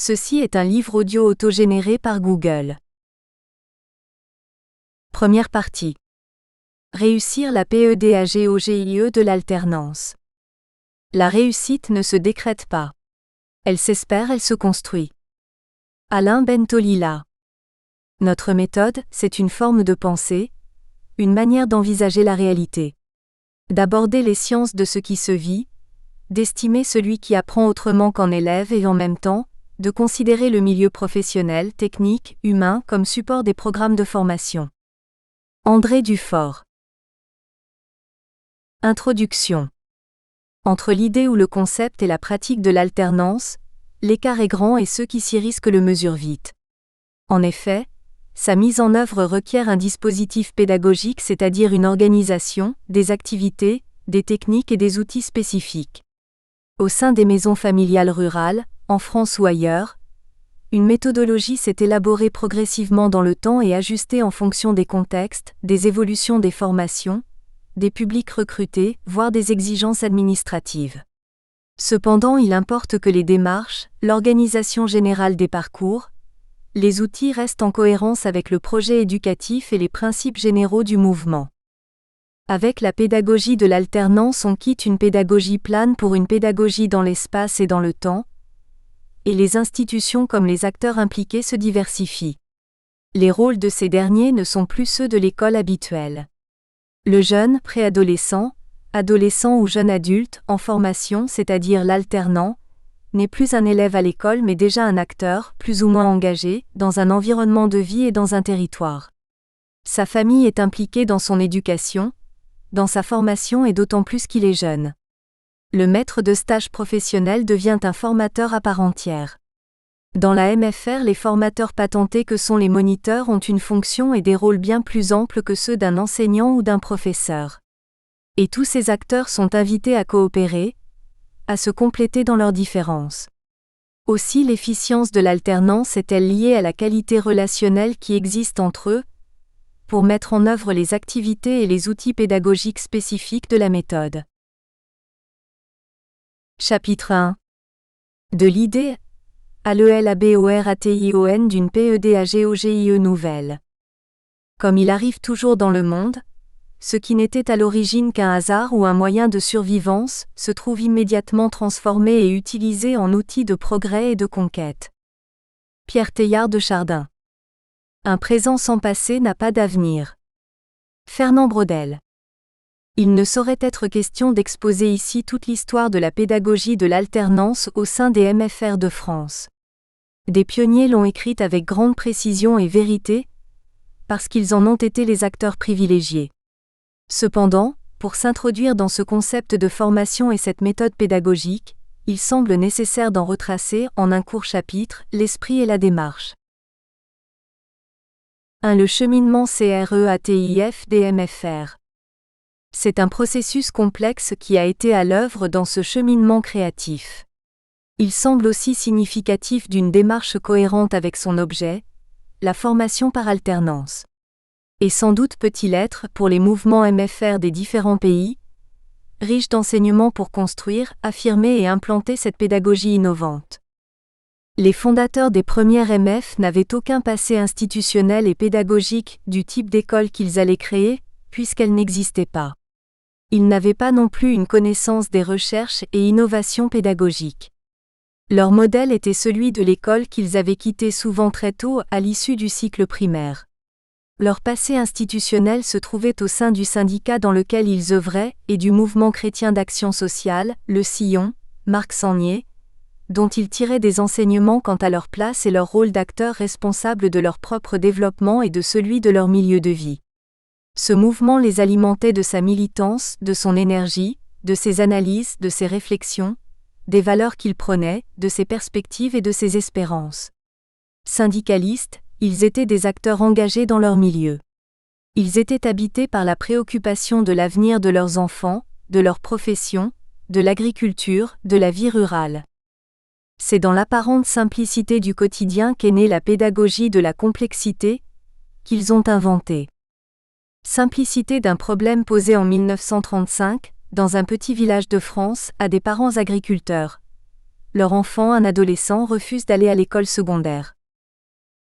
Ceci est un livre audio autogénéré par Google. Première partie. Réussir la PEDAGOGIE de l'alternance. La réussite ne se décrète pas. Elle s'espère, elle se construit. Alain Bentolila. Notre méthode, c'est une forme de pensée, une manière d'envisager la réalité. D'aborder les sciences de ce qui se vit, d'estimer celui qui apprend autrement qu'en élève et en même temps, de considérer le milieu professionnel, technique, humain comme support des programmes de formation. André Dufort. Introduction. Entre l'idée ou le concept et la pratique de l'alternance, l'écart est grand et ceux qui s'y risquent le mesurent vite. En effet, sa mise en œuvre requiert un dispositif pédagogique, c'est-à-dire une organisation, des activités, des techniques et des outils spécifiques. Au sein des maisons familiales rurales, en France ou ailleurs, une méthodologie s'est élaborée progressivement dans le temps et ajustée en fonction des contextes, des évolutions des formations, des publics recrutés, voire des exigences administratives. Cependant, il importe que les démarches, l'organisation générale des parcours, les outils restent en cohérence avec le projet éducatif et les principes généraux du mouvement. Avec la pédagogie de l'alternance, on quitte une pédagogie plane pour une pédagogie dans l'espace et dans le temps, et les institutions comme les acteurs impliqués se diversifient. Les rôles de ces derniers ne sont plus ceux de l'école habituelle. Le jeune, préadolescent, adolescent ou jeune adulte, en formation, c'est-à-dire l'alternant, n'est plus un élève à l'école mais déjà un acteur, plus ou moins engagé, dans un environnement de vie et dans un territoire. Sa famille est impliquée dans son éducation, dans sa formation et d'autant plus qu'il est jeune. Le maître de stage professionnel devient un formateur à part entière. Dans la MFR, les formateurs patentés que sont les moniteurs ont une fonction et des rôles bien plus amples que ceux d'un enseignant ou d'un professeur. Et tous ces acteurs sont invités à coopérer, à se compléter dans leurs différences. Aussi, l'efficience de l'alternance est-elle liée à la qualité relationnelle qui existe entre eux, pour mettre en œuvre les activités et les outils pédagogiques spécifiques de la méthode. Chapitre 1. De l'idée à l'ELABORATION d'une PEDAGOGIE nouvelle. Comme il arrive toujours dans le monde, ce qui n'était à l'origine qu'un hasard ou un moyen de survivance se trouve immédiatement transformé et utilisé en outil de progrès et de conquête. Pierre Teilhard de Chardin. Un présent sans passé n'a pas d'avenir. Fernand Braudel. Il ne saurait être question d'exposer ici toute l'histoire de la pédagogie de l'alternance au sein des MFR de France. Des pionniers l'ont écrite avec grande précision et vérité, parce qu'ils en ont été les acteurs privilégiés. Cependant, pour s'introduire dans ce concept de formation et cette méthode pédagogique, il semble nécessaire d'en retracer, en un court chapitre, l'esprit et la démarche. 1. Le cheminement CREATIF des MFR. C'est un processus complexe qui a été à l'œuvre dans ce cheminement créatif. Il semble aussi significatif d'une démarche cohérente avec son objet, la formation par alternance. Et sans doute peut-il être, pour les mouvements MFR des différents pays, riche d'enseignements pour construire, affirmer et implanter cette pédagogie innovante. Les fondateurs des premières MF n'avaient aucun passé institutionnel et pédagogique du type d'école qu'ils allaient créer, puisqu'elles n'existaient pas. Ils n'avaient pas non plus une connaissance des recherches et innovations pédagogiques. Leur modèle était celui de l'école qu'ils avaient quittée souvent très tôt à l'issue du cycle primaire. Leur passé institutionnel se trouvait au sein du syndicat dans lequel ils œuvraient et du mouvement chrétien d'action sociale, le Sillon, Marc Sangnier, dont ils tiraient des enseignements quant à leur place et leur rôle d'acteurs responsables de leur propre développement et de celui de leur milieu de vie. Ce mouvement les alimentait de sa militance, de son énergie, de ses analyses, de ses réflexions, des valeurs qu'ils prenaient, de ses perspectives et de ses espérances. Syndicalistes, ils étaient des acteurs engagés dans leur milieu. Ils étaient habités par la préoccupation de l'avenir de leurs enfants, de leur profession, de l'agriculture, de la vie rurale. C'est dans l'apparente simplicité du quotidien qu'est née la pédagogie de la complexité, qu'ils ont inventée. Simplicité d'un problème posé en 1935, dans un petit village de France, à des parents agriculteurs. leur enfant, un adolescent, refuse d'aller à l'école secondaire.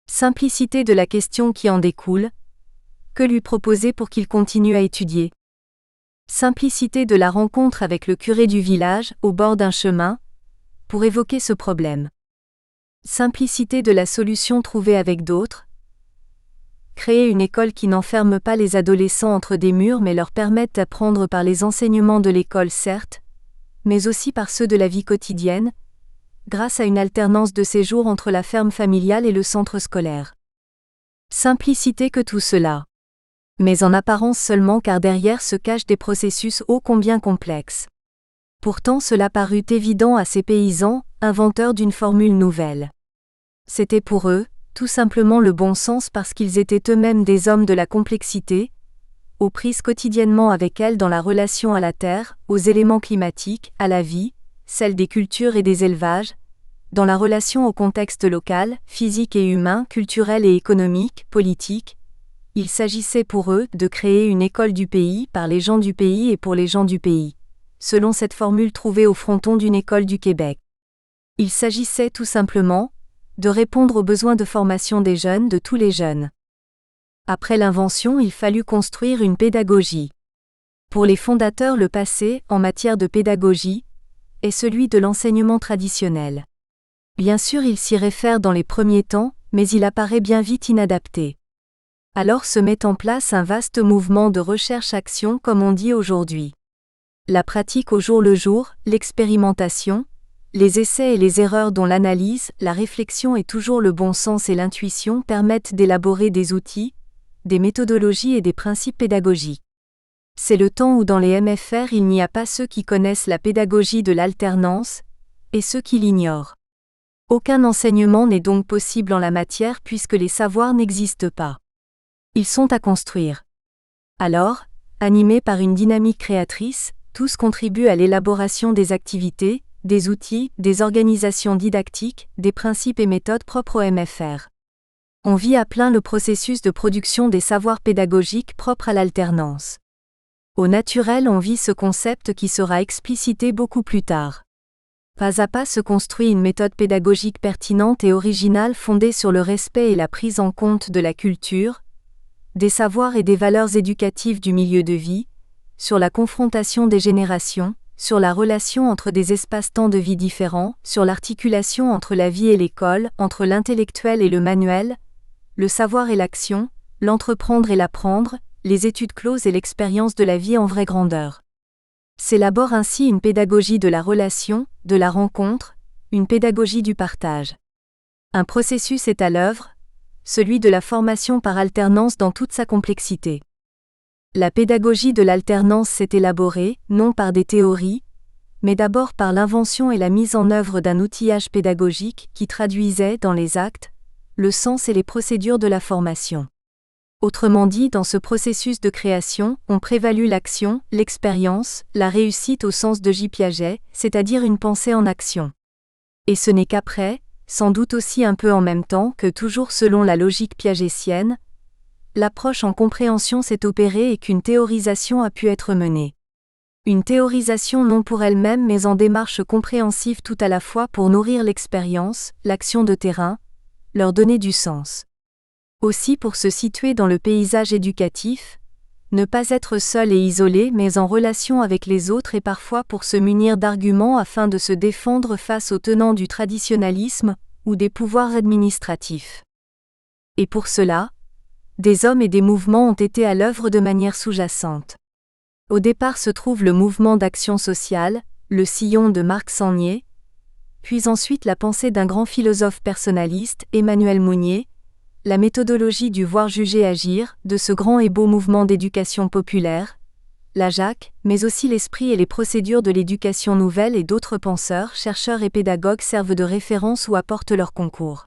Simplicité de la question qui en découle. Que lui proposer pour qu'il continue à étudier? Simplicité de la rencontre avec le curé du village, au bord d'un chemin, pour évoquer ce problème. Simplicité de la solution trouvée avec d'autres. Créer une école qui n'enferme pas les adolescents entre des murs mais leur permette d'apprendre par les enseignements de l'école certes, mais aussi par ceux de la vie quotidienne, grâce à une alternance de séjour entre la ferme familiale et le centre scolaire. Simplicité que tout cela. Mais en apparence seulement, car derrière se cachent des processus ô combien complexes. Pourtant cela parut évident à ces paysans, inventeurs d'une formule nouvelle. C'était pour eux, tout simplement le bon sens parce qu'ils étaient eux-mêmes des hommes de la complexité, aux prises quotidiennement avec elle dans la relation à la terre, aux éléments climatiques, à la vie, celle des cultures et des élevages, dans la relation au contexte local, physique et humain, culturel et économique, politique. Il s'agissait pour eux de créer une école du pays par les gens du pays et pour les gens du pays, selon cette formule trouvée au fronton d'une école du Québec. Il s'agissait tout simplement de répondre aux besoins de formation des jeunes, de tous les jeunes. Après l'invention, il fallut construire une pédagogie. Pour les fondateurs, le passé, en matière de pédagogie, est celui de l'enseignement traditionnel. Bien sûr, il s'y réfère dans les premiers temps, mais il apparaît bien vite inadapté. Alors se met en place un vaste mouvement de recherche-action comme on dit aujourd'hui. La pratique au jour le jour, l'expérimentation, les essais et les erreurs dont l'analyse, la réflexion et toujours le bon sens et l'intuition permettent d'élaborer des outils, des méthodologies et des principes pédagogiques. C'est le temps où dans les MFR il n'y a pas ceux qui connaissent la pédagogie de l'alternance, et ceux qui l'ignorent. Aucun enseignement n'est donc possible en la matière puisque les savoirs n'existent pas. Ils sont à construire. Alors, animés par une dynamique créatrice, tous contribuent à l'élaboration des activités, des outils, des organisations didactiques, des principes et méthodes propres au MFR. On vit à plein le processus de production des savoirs pédagogiques propres à l'alternance. Au naturel, on vit ce concept qui sera explicité beaucoup plus tard. Pas à pas se construit une méthode pédagogique pertinente et originale fondée sur le respect et la prise en compte de la culture, des savoirs et des valeurs éducatives du milieu de vie, sur la confrontation des générations, sur la relation entre des espaces-temps de vie différents, sur l'articulation entre la vie et l'école, entre l'intellectuel et le manuel, le savoir et l'action, l'entreprendre et l'apprendre, les études closes et l'expérience de la vie en vraie grandeur. S'élabore ainsi une pédagogie de la relation, de la rencontre, une pédagogie du partage. Un processus est à l'œuvre, celui de la formation par alternance dans toute sa complexité. La pédagogie de l'alternance s'est élaborée, non par des théories, mais d'abord par l'invention et la mise en œuvre d'un outillage pédagogique qui traduisait, dans les actes, le sens et les procédures de la formation. Autrement dit, dans ce processus de création, ont prévalu l'action, l'expérience, la réussite au sens de J. Piaget, c'est-à-dire une pensée en action. Et ce n'est qu'après, sans doute aussi un peu en même temps que toujours selon la logique piagétienne, l'approche en compréhension s'est opérée et qu'une théorisation a pu être menée. Une théorisation non pour elle-même mais en démarche compréhensive tout à la fois pour nourrir l'expérience, l'action de terrain, leur donner du sens. Aussi pour se situer dans le paysage éducatif, ne pas être seul et isolé mais en relation avec les autres et parfois pour se munir d'arguments afin de se défendre face aux tenants du traditionnalisme ou des pouvoirs administratifs. Et pour cela, des hommes et des mouvements ont été à l'œuvre de manière sous-jacente. Au départ se trouve le mouvement d'action sociale, le sillon de Marc Sangnier, puis ensuite la pensée d'un grand philosophe personnaliste, Emmanuel Mounier, la méthodologie du voir juger agir, de ce grand et beau mouvement d'éducation populaire, la JAC, mais aussi l'esprit et les procédures de l'éducation nouvelle et d'autres penseurs, chercheurs et pédagogues servent de référence ou apportent leur concours.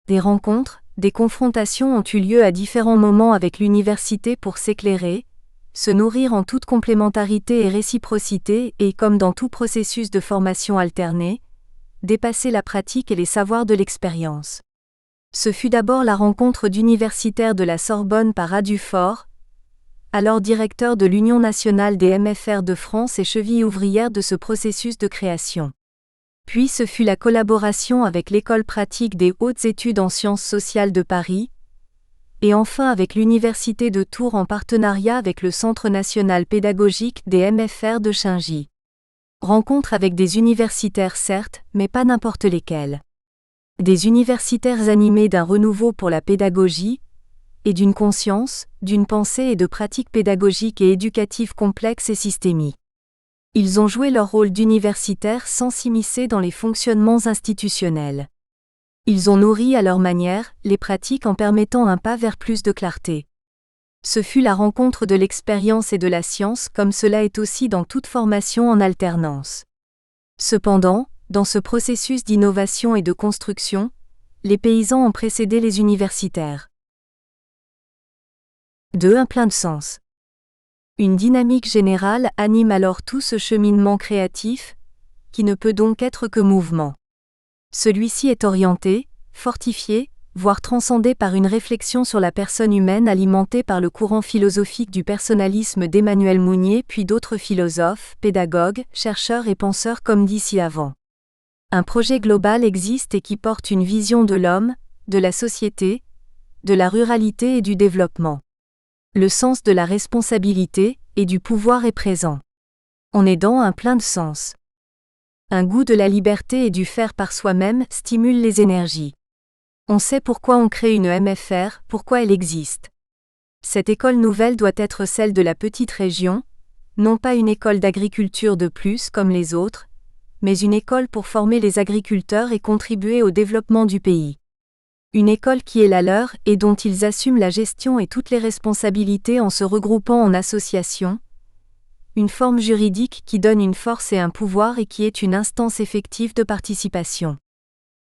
Des rencontres, des confrontations ont eu lieu à différents moments avec l'université pour s'éclairer, se nourrir en toute complémentarité et réciprocité et, comme dans tout processus de formation alternée, dépasser la pratique et les savoirs de l'expérience. Ce fut d'abord la rencontre d'universitaires de la Sorbonne par A. Dufort, alors directeur de l'Union nationale des MFR de France et cheville ouvrière de ce processus de création. Puis ce fut la collaboration avec l'École pratique des hautes études en sciences sociales de Paris, et enfin avec l'Université de Tours en partenariat avec le Centre national pédagogique des MFR de Shinji. Rencontre avec des universitaires certes, mais pas n'importe lesquels. Des universitaires animés d'un renouveau pour la pédagogie, et d'une conscience, d'une pensée et de pratiques pédagogiques et éducatives complexes et systémiques. Ils ont joué leur rôle d'universitaires sans s'immiscer dans les fonctionnements institutionnels. Ils ont nourri à leur manière les pratiques en permettant un pas vers plus de clarté. Ce fut la rencontre de l'expérience et de la science comme cela est aussi dans toute formation en alternance. Cependant, dans ce processus d'innovation et de construction, les paysans ont précédé les universitaires. 2. Un plein de sens. Une dynamique générale anime alors tout ce cheminement créatif, qui ne peut donc être que mouvement. Celui-ci est orienté, fortifié, voire transcendé par une réflexion sur la personne humaine alimentée par le courant philosophique du personnalisme d'Emmanuel Mounier puis d'autres philosophes, pédagogues, chercheurs et penseurs comme dit ci-avant. Un projet global existe et qui porte une vision de l'homme, de la société, de la ruralité et du développement. Le sens de la responsabilité et du pouvoir est présent. On est dans un plein de sens. Un goût de la liberté et du faire par soi-même stimule les énergies. On sait pourquoi on crée une MFR, pourquoi elle existe. Cette école nouvelle doit être celle de la petite région, non pas une école d'agriculture de plus comme les autres, mais une école pour former les agriculteurs et contribuer au développement du pays. Une école qui est la leur et dont ils assument la gestion et toutes les responsabilités en se regroupant en association. Une forme juridique qui donne une force et un pouvoir et qui est une instance effective de participation.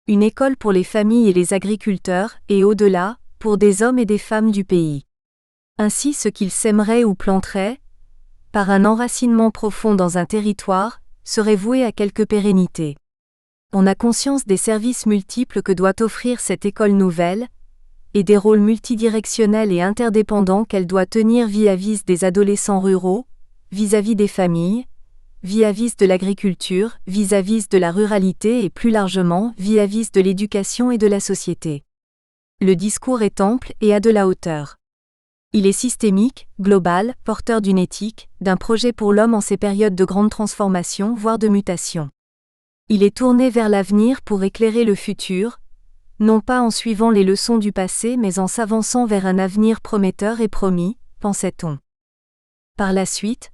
Une école pour les familles et les agriculteurs, et au-delà, pour des hommes et des femmes du pays. Ainsi ce qu'ils sèmeraient ou planteraient, par un enracinement profond dans un territoire, serait voué à quelque pérennité. On a conscience des services multiples que doit offrir cette école nouvelle, et des rôles multidirectionnels et interdépendants qu'elle doit tenir vis-à-vis des adolescents ruraux, vis-à-vis des familles, vis-à-vis de l'agriculture, vis-à-vis de la ruralité et plus largement vis-à-vis de l'éducation et de la société. Le discours est ample et a de la hauteur. Il est systémique, global, porteur d'une éthique, d'un projet pour l'homme en ces périodes de grande transformation voire de mutation. Il est tourné vers l'avenir pour éclairer le futur, non pas en suivant les leçons du passé mais en s'avançant vers un avenir prometteur et promis, pensait-on. Par la suite,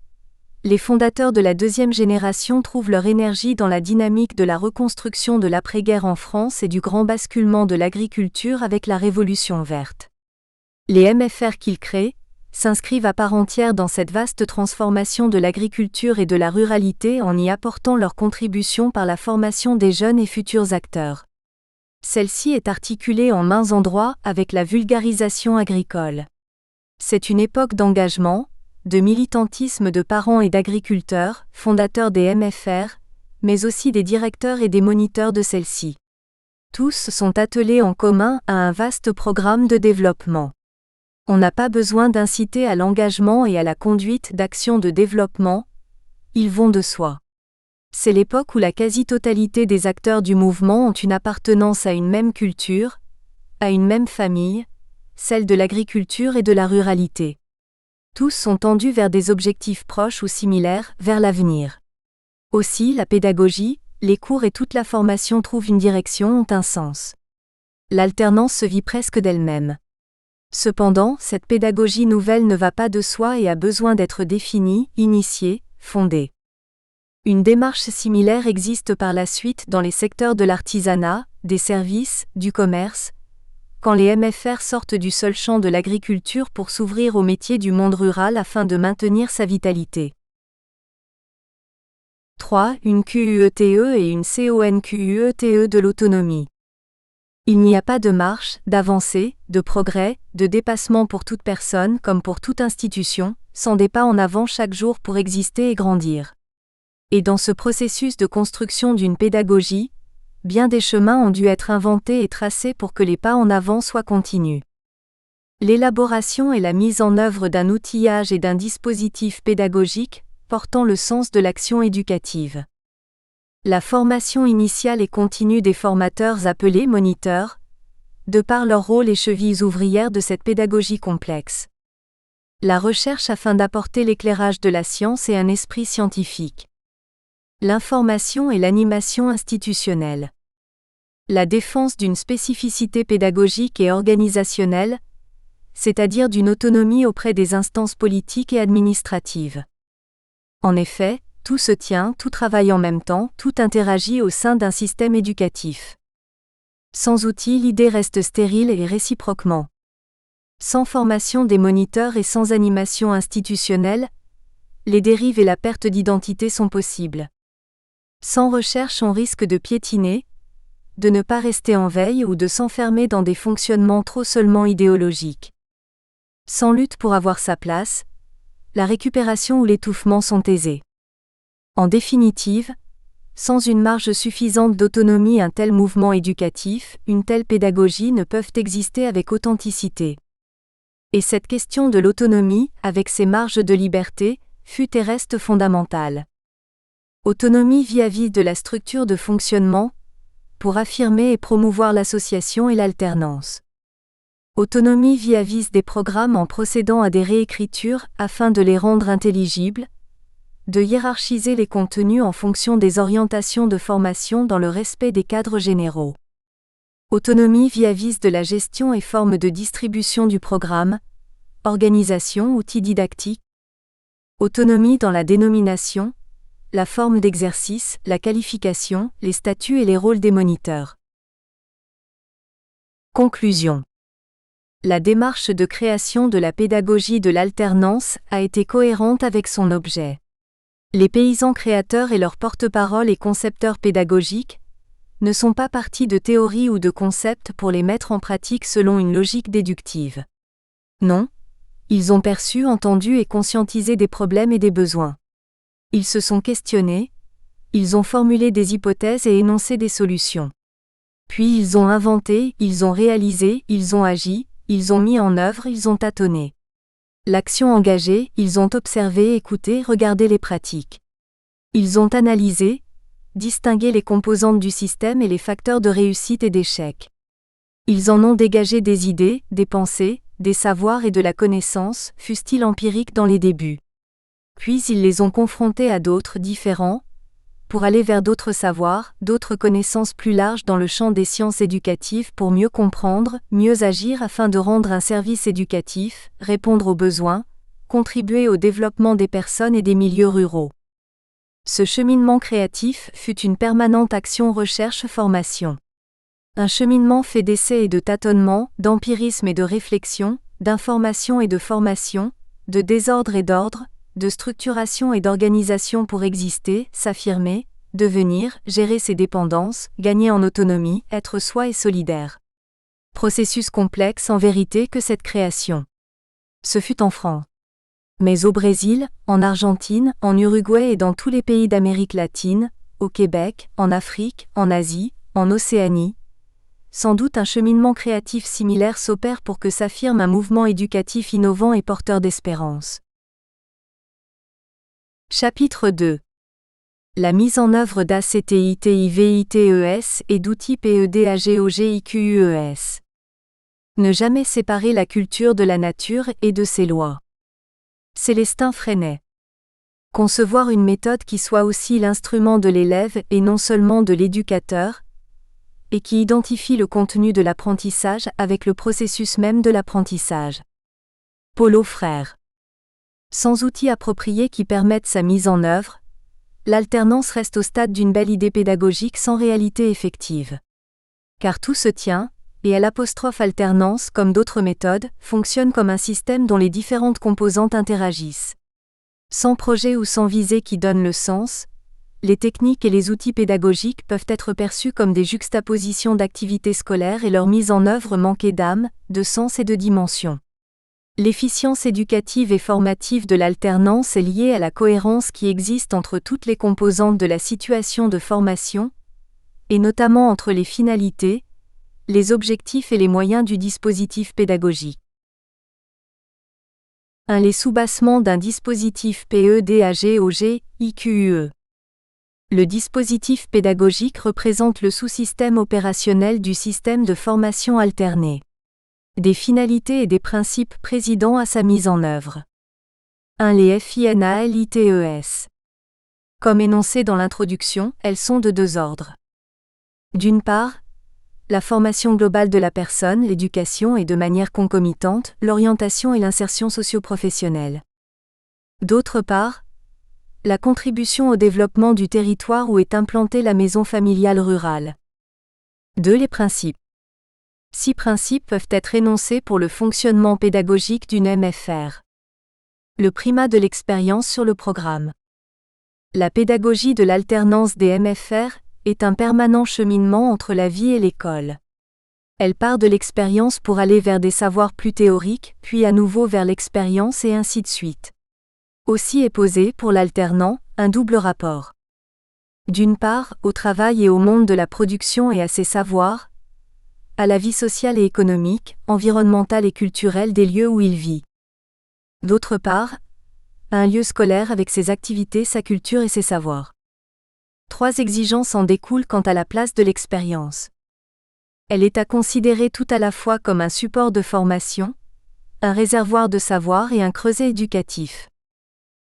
les fondateurs de la deuxième génération trouvent leur énergie dans la dynamique de la reconstruction de l'après-guerre en France et du grand basculement de l'agriculture avec la Révolution verte. Les MFR qu'ils créent s'inscrivent à part entière dans cette vaste transformation de l'agriculture et de la ruralité en y apportant leur contribution par la formation des jeunes et futurs acteurs. Celle-ci est articulée en maints endroits avec la vulgarisation agricole. C'est une époque d'engagement, de militantisme de parents et d'agriculteurs, fondateurs des MFR, mais aussi des directeurs et des moniteurs de celles-ci. Tous sont attelés en commun à un vaste programme de développement. On n'a pas besoin d'inciter à l'engagement et à la conduite d'actions de développement, ils vont de soi. C'est l'époque où la quasi-totalité des acteurs du mouvement ont une appartenance à une même culture, à une même famille, celle de l'agriculture et de la ruralité. Tous sont tendus vers des objectifs proches ou similaires, vers l'avenir. Aussi, la pédagogie, les cours et toute la formation trouvent une direction ont un sens. L'alternance se vit presque d'elle-même. Cependant, cette pédagogie nouvelle ne va pas de soi et a besoin d'être définie, initiée, fondée. Une démarche similaire existe par la suite dans les secteurs de l'artisanat, des services, du commerce, quand les MFR sortent du seul champ de l'agriculture pour s'ouvrir aux métiers du monde rural afin de maintenir sa vitalité. 3. Une QUETE et une CONQUETE de l'autonomie. Il n'y a pas de marche, d'avancée, de progrès, de dépassement pour toute personne comme pour toute institution, sans des pas en avant chaque jour pour exister et grandir. Et dans ce processus de construction d'une pédagogie, bien des chemins ont dû être inventés et tracés pour que les pas en avant soient continus. L'élaboration et la mise en œuvre d'un outillage et d'un dispositif pédagogique portant le sens de l'action éducative. La formation initiale et continue des formateurs appelés moniteurs, de par leur rôle et chevilles ouvrières de cette pédagogie complexe. La recherche afin d'apporter l'éclairage de la science et un esprit scientifique. L'information et l'animation institutionnelle. La défense d'une spécificité pédagogique et organisationnelle, c'est-à-dire d'une autonomie auprès des instances politiques et administratives. En effet, tout se tient, tout travaille en même temps, tout interagit au sein d'un système éducatif. Sans outils, l'idée reste stérile et réciproquement. Sans formation des moniteurs et sans animation institutionnelle, les dérives et la perte d'identité sont possibles. Sans recherche, on risque de piétiner, de ne pas rester en veille ou de s'enfermer dans des fonctionnements trop seulement idéologiques. Sans lutte pour avoir sa place, la récupération ou l'étouffement sont aisés. En définitive, sans une marge suffisante d'autonomie, un tel mouvement éducatif, une telle pédagogie ne peuvent exister avec authenticité. Et cette question de l'autonomie, avec ses marges de liberté, fut et reste fondamentale. Autonomie vis-à-vis de la structure de fonctionnement, pour affirmer et promouvoir l'association et l'alternance. Autonomie vis-à-vis des programmes en procédant à des réécritures afin de les rendre intelligibles, de hiérarchiser les contenus en fonction des orientations de formation dans le respect des cadres généraux. Autonomie vis-à-vis de la gestion et forme de distribution du programme, organisation, outils didactiques. Autonomie dans la dénomination, la forme d'exercice, la qualification, les statuts et les rôles des moniteurs. Conclusion. La démarche de création de la pédagogie de l'alternance a été cohérente avec son objet. Les paysans créateurs et leurs porte-parole et concepteurs pédagogiques ne sont pas partis de théories ou de concepts pour les mettre en pratique selon une logique déductive. Non, ils ont perçu, entendu et conscientisé des problèmes et des besoins. Ils se sont questionnés, ils ont formulé des hypothèses et énoncé des solutions. Puis ils ont inventé, ils ont réalisé, ils ont agi, ils ont mis en œuvre, ils ont tâtonné. L'action engagée, ils ont observé, écouté, regardé les pratiques. Ils ont analysé, distingué les composantes du système et les facteurs de réussite et d'échec. Ils en ont dégagé des idées, des pensées, des savoirs et de la connaissance, fussent-ils empiriques dans les débuts. Puis ils les ont confrontés à d'autres différents, pour aller vers d'autres savoirs, d'autres connaissances plus larges dans le champ des sciences éducatives pour mieux comprendre, mieux agir afin de rendre un service éducatif, répondre aux besoins, contribuer au développement des personnes et des milieux ruraux. Ce cheminement créatif fut une permanente action recherche-formation. Un cheminement fait d'essais et de tâtonnements, d'empirisme et de réflexion, d'information et de formation, de désordre et d'ordre, de structuration et d'organisation pour exister, s'affirmer, devenir, gérer ses dépendances, gagner en autonomie, être soi et solidaire. Processus complexe en vérité que cette création. Ce fut en France. Mais au Brésil, en Argentine, en Uruguay et dans tous les pays d'Amérique latine, au Québec, en Afrique, en Asie, en Océanie, sans doute un cheminement créatif similaire s'opère pour que s'affirme un mouvement éducatif innovant et porteur d'espérance. Chapitre 2. La mise en œuvre d'ACTITIVITES et d'outils PEDAGOGIQUES. Ne jamais séparer la culture de la nature et de ses lois. Célestin Freinet. Concevoir une méthode qui soit aussi l'instrument de l'élève et non seulement de l'éducateur, et qui identifie le contenu de l'apprentissage avec le processus même de l'apprentissage. Paulo Freire. Sans outils appropriés qui permettent sa mise en œuvre, l'alternance reste au stade d'une belle idée pédagogique sans réalité effective. Car tout se tient, et l'alternance, comme d'autres méthodes, fonctionne comme un système dont les différentes composantes interagissent. Sans projet ou sans visée qui donne le sens, les techniques et les outils pédagogiques peuvent être perçus comme des juxtapositions d'activités scolaires et leur mise en œuvre manquait d'âme, de sens et de dimension. L'efficience éducative et formative de l'alternance est liée à la cohérence qui existe entre toutes les composantes de la situation de formation, et notamment entre les finalités, les objectifs et les moyens du dispositif pédagogique. 1. Les soubassements d'un dispositif PEDAGOGIQUE. Le dispositif pédagogique représente le sous-système opérationnel du système de formation alternée. Des finalités et des principes présidant à sa mise en œuvre. 1. Les FINALITES. Comme énoncé dans l'introduction, elles sont de deux ordres. D'une part, la formation globale de la personne, l'éducation et de manière concomitante, l'orientation et l'insertion socio-professionnelle. D'autre part, la contribution au développement du territoire où est implantée la maison familiale rurale. 2. Les principes. 6 principes peuvent être énoncés pour le fonctionnement pédagogique d'une MFR. Le primat de l'expérience sur le programme. La pédagogie de l'alternance des MFR est un permanent cheminement entre la vie et l'école. Elle part de l'expérience pour aller vers des savoirs plus théoriques, puis à nouveau vers l'expérience et ainsi de suite. Aussi est posé pour l'alternant un double rapport. D'une part, au travail et au monde de la production et à ses savoirs, à la vie sociale et économique, environnementale et culturelle des lieux où il vit. D'autre part, à un lieu scolaire avec ses activités, sa culture et ses savoirs. 3 exigences en découlent quant à la place de l'expérience. Elle est à considérer tout à la fois comme un support de formation, un réservoir de savoir et un creuset éducatif.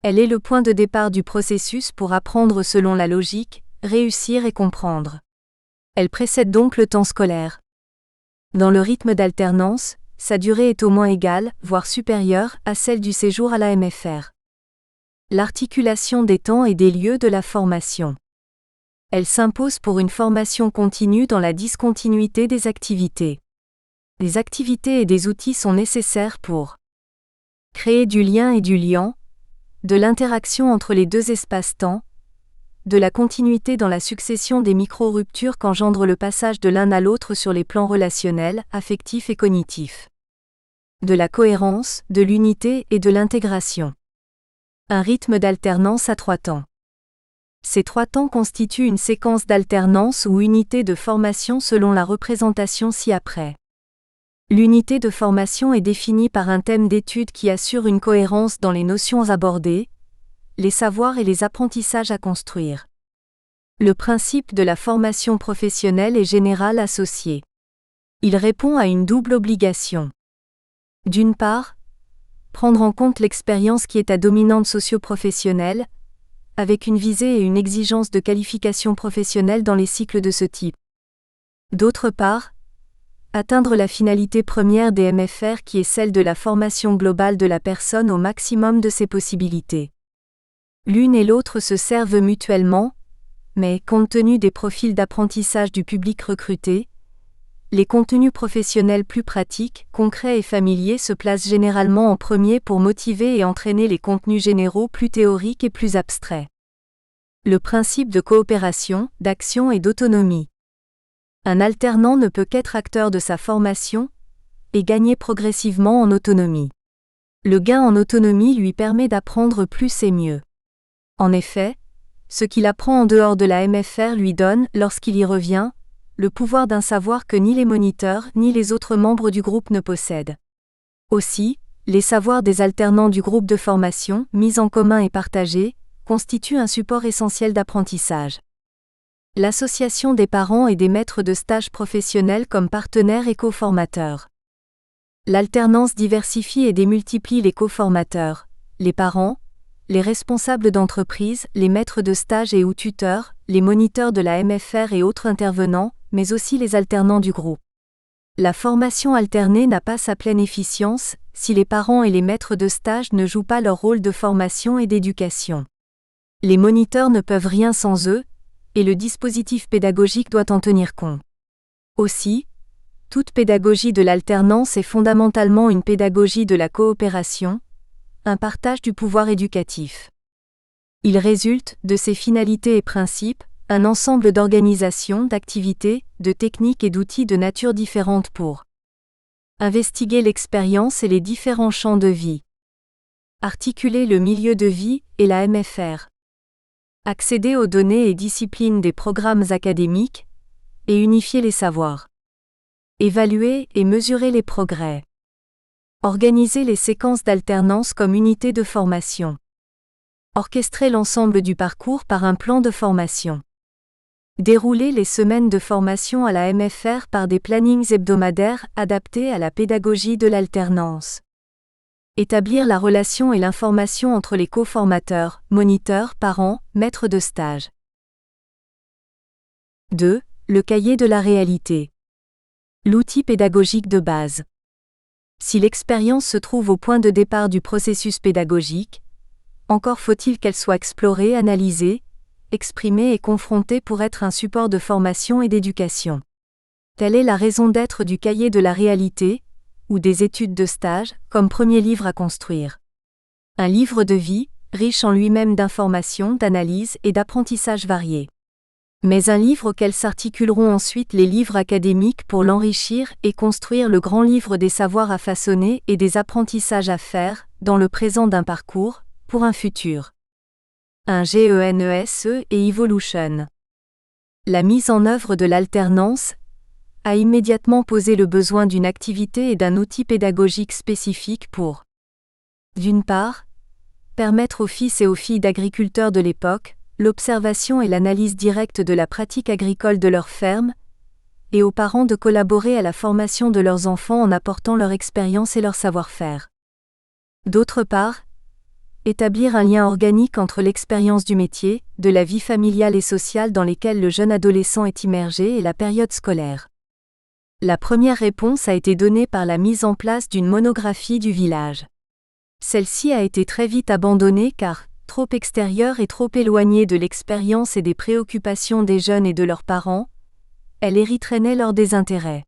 Elle est le point de départ du processus pour apprendre selon la logique, réussir et comprendre. Elle précède donc le temps scolaire. Dans le rythme d'alternance, sa durée est au moins égale, voire supérieure, à celle du séjour à la MFR. L'articulation des temps et des lieux de la formation. Elle s'impose pour une formation continue dans la discontinuité des activités. Des activités et des outils sont nécessaires pour créer du lien et du liant, de l'interaction entre les deux espaces-temps, de la continuité dans la succession des micro-ruptures qu'engendre le passage de l'un à l'autre sur les plans relationnels, affectifs et cognitifs. De la cohérence, de l'unité et de l'intégration. Un rythme d'alternance à 3 temps. Ces 3 temps constituent une séquence d'alternance ou unité de formation selon la représentation ci-après. L'unité de formation est définie par un thème d'étude qui assure une cohérence dans les notions abordées, les savoirs et les apprentissages à construire. Le principe de la formation professionnelle est général associé. Il répond à une double obligation. D'une part, prendre en compte l'expérience qui est à dominante socio-professionnelle, avec une visée et une exigence de qualification professionnelle dans les cycles de ce type. D'autre part, atteindre la finalité première des MFR qui est celle de la formation globale de la personne au maximum de ses possibilités. L'une et l'autre se servent mutuellement, mais compte tenu des profils d'apprentissage du public recruté, les contenus professionnels plus pratiques, concrets et familiers se placent généralement en premier pour motiver et entraîner les contenus généraux plus théoriques et plus abstraits. Le principe de coopération, d'action et d'autonomie. Un alternant ne peut qu'être acteur de sa formation et gagner progressivement en autonomie. Le gain en autonomie lui permet d'apprendre plus et mieux. En effet, ce qu'il apprend en dehors de la MFR lui donne, lorsqu'il y revient, le pouvoir d'un savoir que ni les moniteurs ni les autres membres du groupe ne possèdent. Aussi, les savoirs des alternants du groupe de formation, mis en commun et partagés, constituent un support essentiel d'apprentissage. L'association des parents et des maîtres de stage professionnels comme partenaires et co-formateurs. L'alternance diversifie et démultiplie les co-formateurs, les parents, les responsables d'entreprise, les maîtres de stage et ou tuteurs, les moniteurs de la MFR et autres intervenants, mais aussi les alternants du groupe. La formation alternée n'a pas sa pleine efficience si les parents et les maîtres de stage ne jouent pas leur rôle de formation et d'éducation. Les moniteurs ne peuvent rien sans eux, et le dispositif pédagogique doit en tenir compte. Aussi, toute pédagogie de l'alternance est fondamentalement une pédagogie de la coopération, un partage du pouvoir éducatif. Il résulte, de ces finalités et principes, un ensemble d'organisations, d'activités, de techniques et d'outils de nature différente pour investiguer l'expérience et les différents champs de vie, articuler le milieu de vie et la MFR, accéder aux données et disciplines des programmes académiques, et unifier les savoirs, évaluer et mesurer les progrès. Organiser les séquences d'alternance comme unité de formation. Orchestrer l'ensemble du parcours par un plan de formation. Dérouler les semaines de formation à la MFR par des plannings hebdomadaires adaptés à la pédagogie de l'alternance. Établir la relation et l'information entre les co-formateurs, moniteurs, parents, maîtres de stage. 2. Le cahier de la réalité. L'outil pédagogique de base. Si l'expérience se trouve au point de départ du processus pédagogique, encore faut-il qu'elle soit explorée, analysée, exprimée et confrontée pour être un support de formation et d'éducation. Telle est la raison d'être du cahier de la réalité, ou des études de stage, comme premier livre à construire. Un livre de vie, riche en lui-même d'informations, d'analyses et d'apprentissages variés. Mais un livre auquel s'articuleront ensuite les livres académiques pour l'enrichir et construire le grand livre des savoirs à façonner et des apprentissages à faire, dans le présent d'un parcours, pour un futur. Un GENESE et Evolution. La mise en œuvre de l'alternance a immédiatement posé le besoin d'une activité et d'un outil pédagogique spécifique pour, d'une part, permettre aux fils et aux filles d'agriculteurs de l'époque l'observation et l'analyse directe de la pratique agricole de leur ferme, et aux parents de collaborer à la formation de leurs enfants en apportant leur expérience et leur savoir-faire. D'autre part, établir un lien organique entre l'expérience du métier, de la vie familiale et sociale dans lesquelles le jeune adolescent est immergé et la période scolaire. La première réponse a été donnée par la mise en place d'une monographie du village. Celle-ci a été très vite abandonnée car, trop extérieure et trop éloignée de l'expérience et des préoccupations des jeunes et de leurs parents, elle érythrénait leur désintérêt.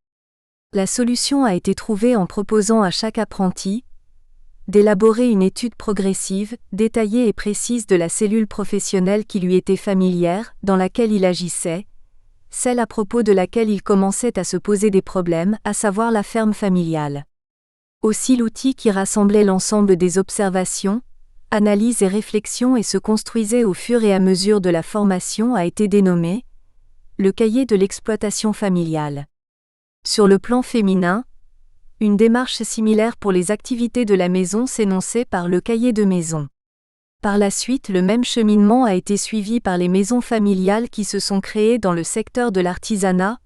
La solution a été trouvée en proposant à chaque apprenti d'élaborer une étude progressive, détaillée et précise de la cellule professionnelle qui lui était familière, dans laquelle il agissait, celle à propos de laquelle il commençait à se poser des problèmes, à savoir la ferme familiale. Aussi l'outil qui rassemblait l'ensemble des observations, analyses et réflexions et se construisait au fur et à mesure de la formation a été dénommé le cahier de l'exploitation familiale. Sur le plan féminin, une démarche similaire pour les activités de la maison s'énonçait par le cahier de maison. Par la suite, le même cheminement a été suivi par les maisons familiales qui se sont créées dans le secteur de l'artisanat,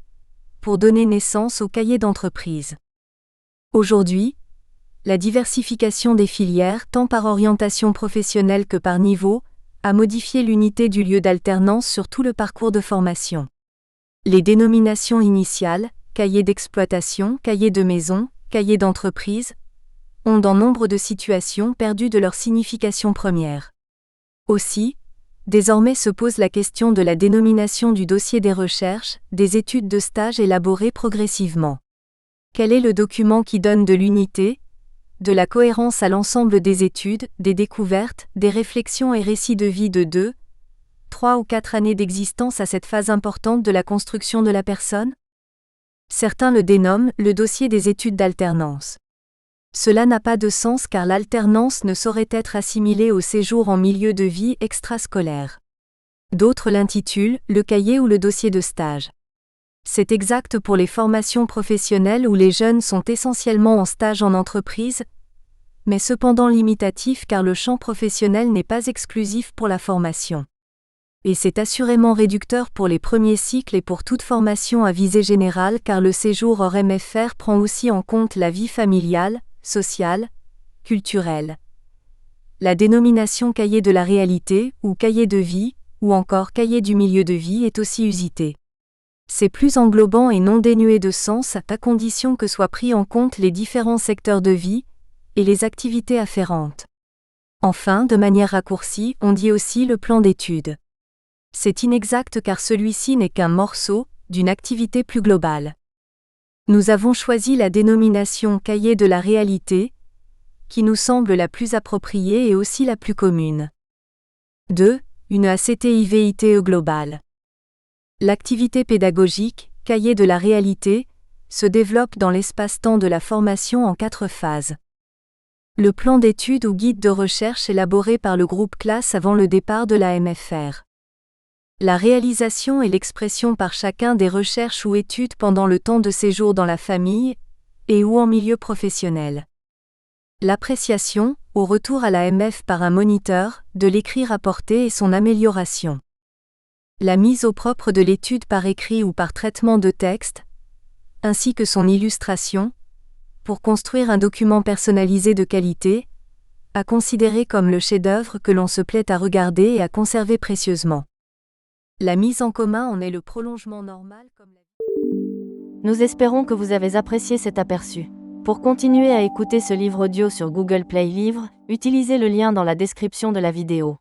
pour donner naissance au cahier d'entreprise. Aujourd'hui, la diversification des filières, tant par orientation professionnelle que par niveau, a modifié l'unité du lieu d'alternance sur tout le parcours de formation. Les dénominations initiales, cahier d'exploitation, cahier de maison, cahier d'entreprise, ont dans nombre de situations perdu de leur signification première. Aussi, désormais se pose la question de la dénomination du dossier des recherches, des études de stage élaborées progressivement. Quel est le document qui donne de l'unité, de la cohérence à l'ensemble des études, des découvertes, des réflexions et récits de vie de 2, 3 ou 4 années d'existence à cette phase importante de la construction de la personne ? Certains le dénomment le dossier des études d'alternance. Cela n'a pas de sens car l'alternance ne saurait être assimilée au séjour en milieu de vie extrascolaire. D'autres l'intitulent le cahier ou le dossier de stage. C'est exact pour les formations professionnelles où les jeunes sont essentiellement en stage en entreprise, mais cependant limitatif car le champ professionnel n'est pas exclusif pour la formation. Et c'est assurément réducteur pour les premiers cycles et pour toute formation à visée générale car le séjour hors MFR prend aussi en compte la vie familiale, sociale, culturelle. La dénomination cahier de la réalité, ou cahier de vie, ou encore cahier du milieu de vie est aussi usitée. C'est plus englobant et non dénué de sens à condition que soient pris en compte les différents secteurs de vie et les activités afférentes. Enfin, de manière raccourcie, on dit aussi le plan d'études. C'est inexact car celui-ci n'est qu'un morceau d'une activité plus globale. Nous avons choisi la dénomination cahier de la réalité, qui nous semble la plus appropriée et aussi la plus commune. 2. Une ACTIVITE globale. L'activité pédagogique, cahier de la réalité, se développe dans l'espace-temps de la formation en 4 phases. Le plan d'études ou guide de recherche élaboré par le groupe classe avant le départ de la MFR. La réalisation et l'expression par chacun des recherches ou études pendant le temps de séjour dans la famille et ou en milieu professionnel. L'appréciation, au retour à la MF par un moniteur, de l'écrit rapporté et son amélioration. La mise au propre de l'étude par écrit ou par traitement de texte, ainsi que son illustration, pour construire un document personnalisé de qualité, à considérer comme le chef-d'œuvre que l'on se plaît à regarder et à conserver précieusement. La mise en commun en est le prolongement normal comme Nous espérons que vous avez apprécié cet aperçu. Pour continuer à écouter ce livre audio sur Google Play Livres, utilisez le lien dans la description de la vidéo.